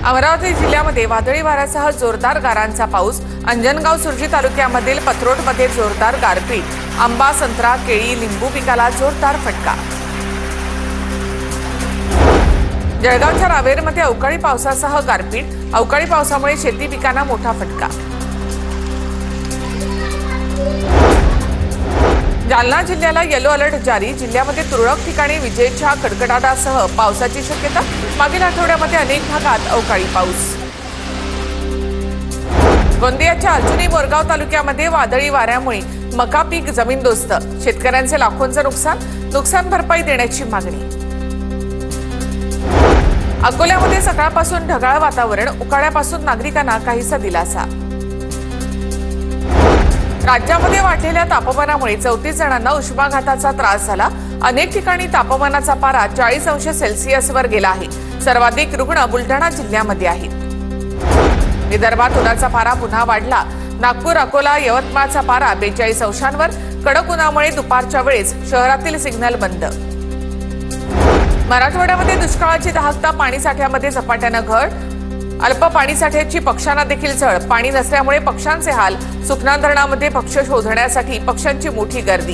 अमरावती जिल्ह्यामध्ये वादळी वाऱ्यासह जोरदार गारांचा पाऊस। अंजनगाव सुर्जी तालुक्यामधील पथरोटमध्ये जोरदार गारपीट। आंबा, संत्रा, केळी, लिंबू पिकाला जोरदार फटका। जळगावच्या रावेरमध्ये अवकाळी पावसासह गारपीट। अवकाळी पावसामुळे शेती पिकांना मोठा फटका। जालना जिल्ह्याला येलो अलर्ट जारी। जिल्ह्यामध्ये तुरळक ठिकाणी विजेच्या कडकडाटासह पावसाची शक्यता। मागील आठवड्यामध्ये अनेक भागात अवकाळी पाऊस। गोंदियाच्या अर्जुनी मोरगाव तालुक्यामध्ये वादळी वाऱ्यामुळे मका पीक जमीनदोस्त। शेतकऱ्यांचे लाखोंचे नुकसान भरपाई देण्याची मागणी। अकोल्यामध्ये सकाळपासून ढगाळ वातावरण। उकाड्यापासून नागरिकांना काहीसा दिलासा। राज्यामध्ये वाढलेल्या तापमानामुळे 34 जणांना उष्माघाताचा त्रास झाला। अनेक ठिकाणी तापमानाचा पारा 40 अंश सेल्सिअसवर गेला आहे। सर्वाधिक रुग्ण बुलढाणा जिल्ह्यामध्ये आहेत। विदर्भात उन्हाचा पारा पुन्हा वाढला। नागपूर, अकोला, यवतमाळचा पारा 42 अंशांवर। कडक उन्हामुळे दुपारच्या वेळेस शहरातील सिग्नल बंद। मराठवाड्यामध्ये दुष्काळाची दाहकता, पाणीसाठ्यामध्ये झपाट्याने घट। अल्प पाणीसाठ्याची पक्ष्यांना देखील झळ। पाणी नसल्यामुळे पक्ष्यांचे हाल। सुखना धरणामध्ये पक्ष शोधण्यासाठी पक्ष्यांची मोठी गर्दी।